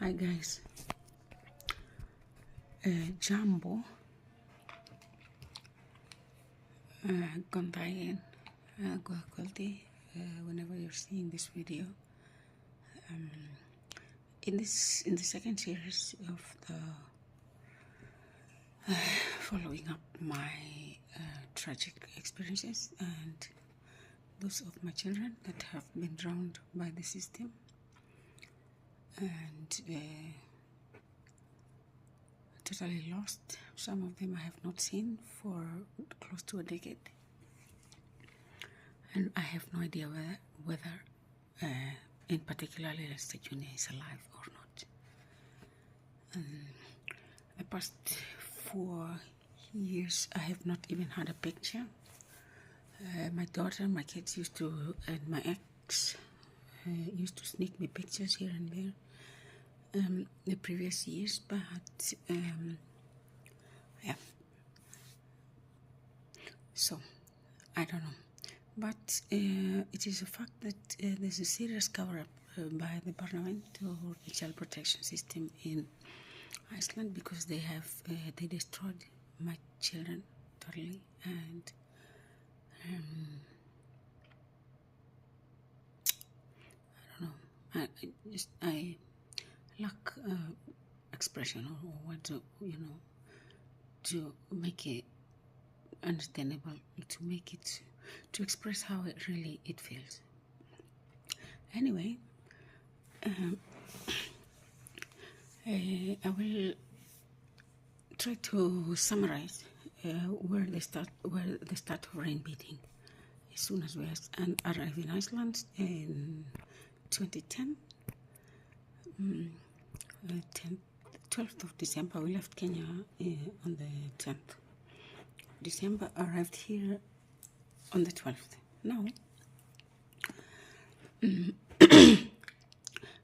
Hi guys, Jambo, Kontayen, Guakwalti, whenever you're seeing this video. In the second series of the following up my tragic experiences and those of my children that have been drowned by the system and totally lost. Some of them I have not seen for close to a decade, and I have no idea whether in particular Lester Jr. is alive or not. The past 4 years I have not even had a picture. My daughter, my kids used to, and my ex used to sneak me pictures here and there the previous years, but yeah, so I don't know, but it is a fact that there's a serious cover-up by the parliament or the child protection system in Iceland, because they have they destroyed my children totally, and I don't know, I lack expression or what to, to make it understandable, to make it, to express how it really feels. Anyway, I will try to summarize where the start of rain beating as soon as we arrived in Iceland in 2010. 12th of December, we left Kenya on the 10th of December, arrived here on the 12th. Now,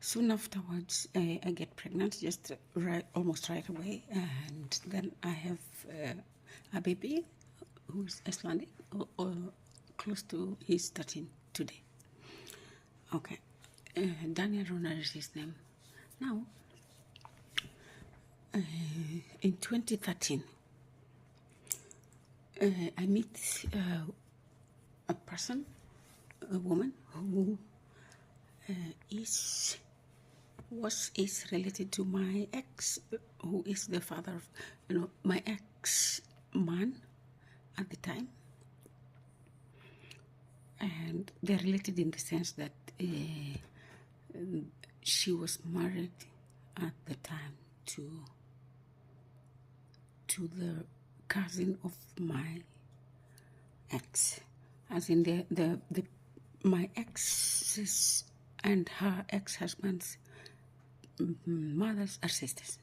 soon afterwards, I get pregnant, just almost right away, and then I have a baby who's Icelandic, or close to, he's 13 today. Okay, Daniel Roner is his name. Now, in 2013, I meet a person, a woman who is related to my ex, who is the father of, my ex-man at the time, and they're related in the sense that she was married at the time to the cousin of my ex, as in my ex's and her ex-husband's mothers are sisters,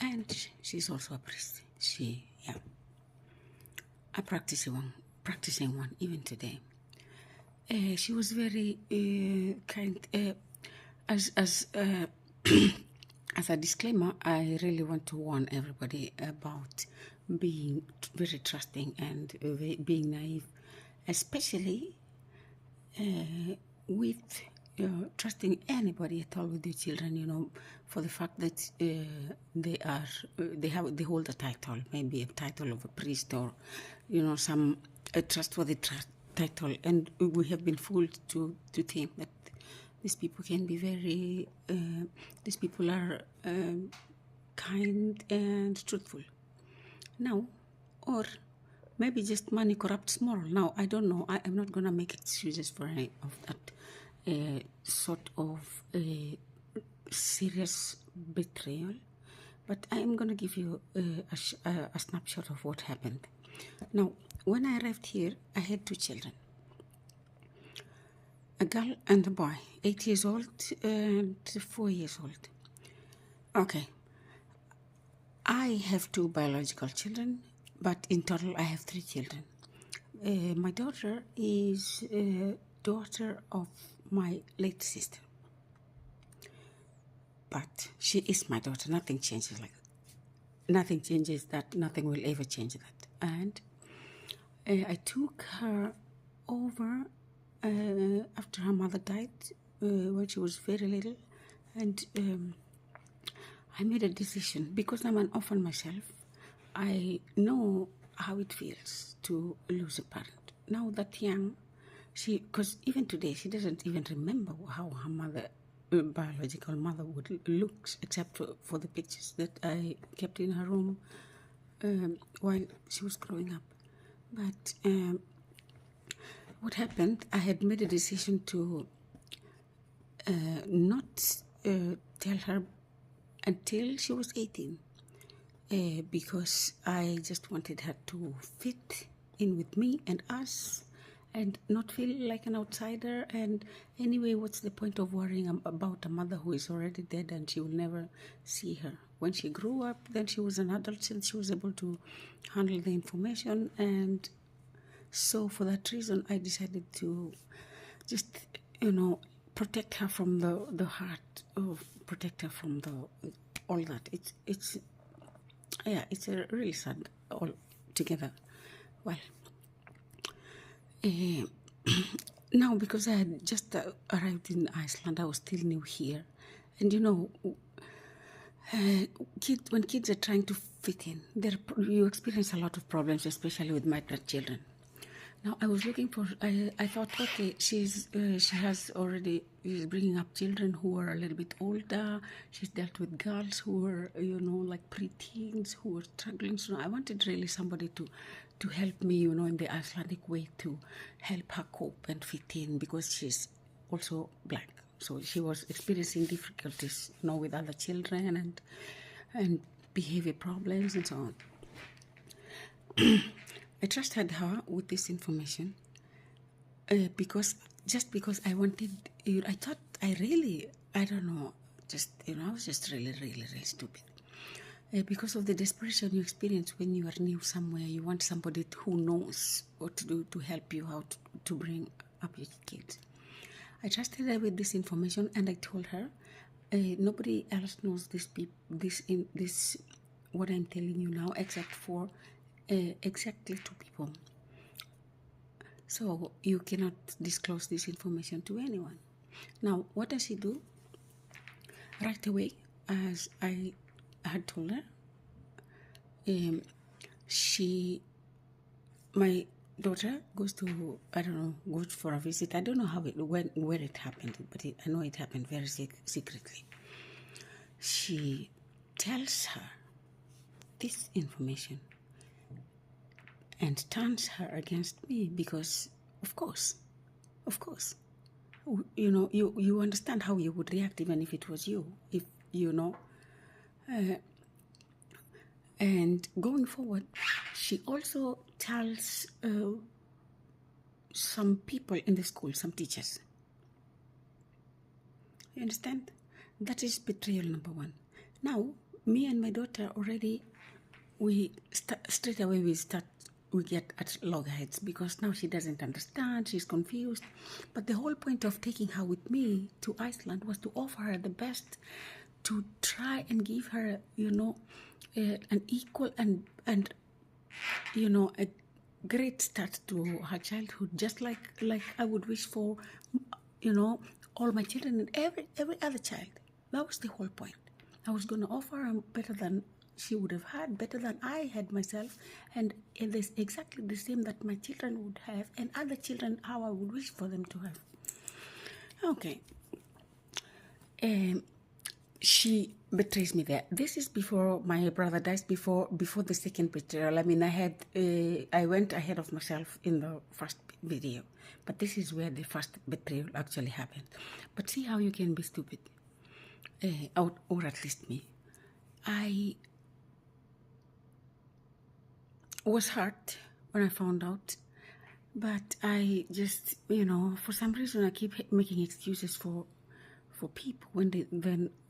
and she's also a priest. A practicing one even today. She was very kind. As a disclaimer, I really want to warn everybody about being very trusting and being naive, especially with trusting anybody at all with your children, for the fact that they hold a title, maybe a title of a priest, or some trustworthy title, and we have been fooled to think that these people can be very, these people are kind and truthful. Now, or maybe just money corrupts moral. Now, I don't know. I am not going to make excuses for any of that sort of serious betrayal, but I am going to give you a snapshot of what happened. Now, when I arrived here, I had 2 children. A girl and a boy, 8 years old and 4 years old. Okay. I have 2 biological children, but in total I have 3 children. My daughter is a daughter of my late sister. But she is my daughter. Nothing changes like that. Nothing changes that. Nothing will ever change that. And I took her over after her mother died when she was very little, And I made a decision because I'm an orphan myself. I know how it feels to lose a parent. Now that young, because even today she doesn't even remember how her mother, biological mother, would looks, except for the pictures that I kept in her room while she was growing up. But what happened? I had made a decision to not tell her until she was 18. Because I just wanted her to fit in with me and us and not feel like an outsider. And anyway, what's the point of worrying about a mother who is already dead and she will never see her? When she grew up, then she was an adult and she was able to handle the information. And so for that reason, I decided to just, protect her from the heart, protect her from all that. It's a really sad altogether. Well, now because I had just arrived in Iceland, I was still new here. And when kids are trying to fit in, you experience a lot of problems, especially with migrant children. Now I was looking for. I thought, okay, she has already. She's bringing up children who are a little bit older. She's dealt with girls who were, like preteens who were struggling. So I wanted really somebody to help me, in the Icelandic way, to help her cope and fit in, because she's also black. So she was experiencing difficulties, with other children and behavior problems and so on. I trusted her with this information because I wanted, I thought I don't know, I was just really, really, really stupid. Because of the desperation you experience when you are new somewhere, you want somebody who knows what to do to help you out to bring up your kids. I trusted her with this information, and I told her, nobody else knows this what I'm telling you now, except for exactly 2 people. So you cannot disclose this information to anyone. Now, what does she do? Right away, as I had told her, my daughter goes for a visit. I don't know where it happened, but I know it happened very secretly. She tells her this information and turns her against me because, of course, you understand how you would react even if it was you, and going forward, she also tells some people in the school, some teachers. You understand? That is betrayal number 1. Now, me and my daughter already, straight away we get at loggerheads because now she doesn't understand, she's confused. But the whole point of taking her with me to Iceland was to offer her the best, to try and give her, an equal and a great start to her childhood, just like I would wish for, all my children and every other child. That was the whole point. I was going to offer her better than she would have had, better than I had myself, and it is exactly the same that my children would have, and other children, how I would wish for them to have. Okay. She betrays me there. This is before my brother dies, before the second betrayal. I mean, I went ahead of myself in the first video, but this is where the first betrayal actually happened. But see how you can be stupid, or at least me. I was hurt when I found out, but I just, for some reason I keep making excuses for people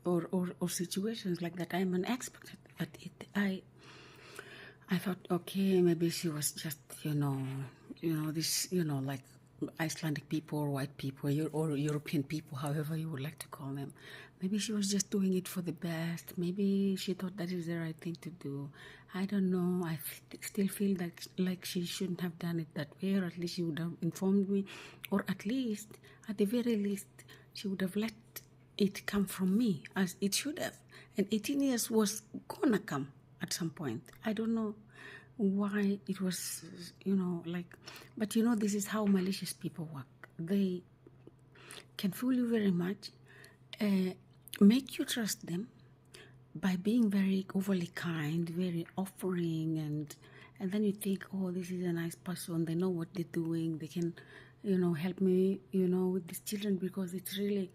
or situations like that. I'm an expert at it. I thought, okay, maybe she was just, this, like Icelandic people or white people or European people, however you would like to call them. Maybe she was just doing it for the best. Maybe she thought that is the right thing to do. I don't know. I still feel like she shouldn't have done it that way, or at least she would have informed me, or at the very least, she would have let it come from me as it should have. And 18 years was gonna come at some point. I don't know why it was, but this is how malicious people work. They can fool you very much, make you trust them by being very overly kind, very offering, and then you think, oh, this is a nice person, they know what they're doing, they can help me with these children, because it's really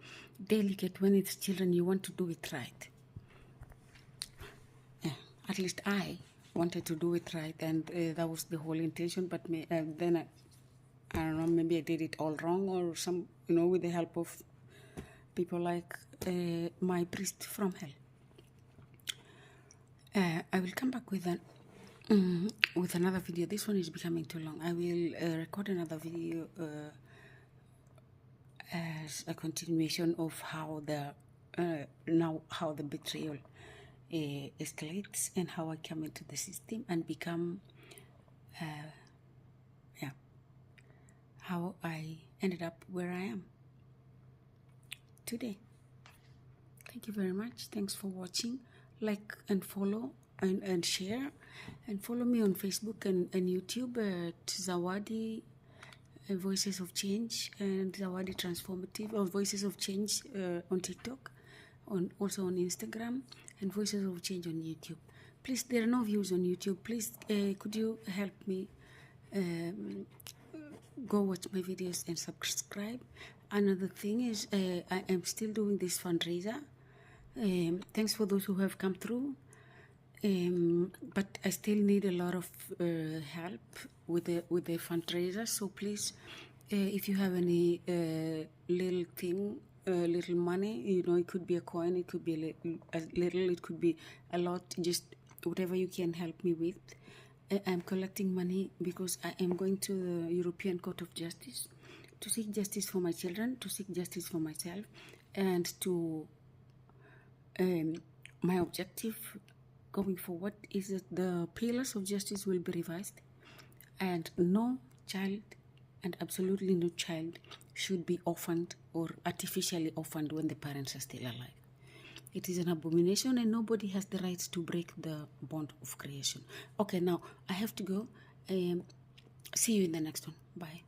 delicate when it's children. You want to do it right. At least I wanted to do it right, and that was the whole intention. But then I don't know, maybe I did it all wrong, or some, with the help of people like my priest from hell. I will come back with another video. This one is becoming too long. I will record another video as a continuation of how the betrayal escalates, and how I come into the system and become how I ended up where I am today. Thank you very much. Thanks for watching. Like and follow and share, and follow me on Facebook and YouTube at Zawadi Voices of Change, and Zawadi Transformative, or Voices of Change on TikTok, also on Instagram, and Voices of Change on YouTube. Please, there are no views on YouTube. Please, could you help me go watch my videos and subscribe? Another thing is, I am still doing this fundraiser. Thanks for those who have come through, but I still need a lot of help with the fundraiser. So please, if you have any little thing, little money, it could be a coin, it could be a little, it could be a lot, just whatever you can help me with. I'm collecting money because I am going to the European Court of Justice to seek justice for my children, to seek justice for myself, and to my objective going forward is that the pillars of justice will be revised, and no child, and absolutely no child, should be orphaned or artificially orphaned when the parents are still alive. It is an abomination, and nobody has the right to break the bond of creation. Okay, now I have to go. See you in the next one. Bye.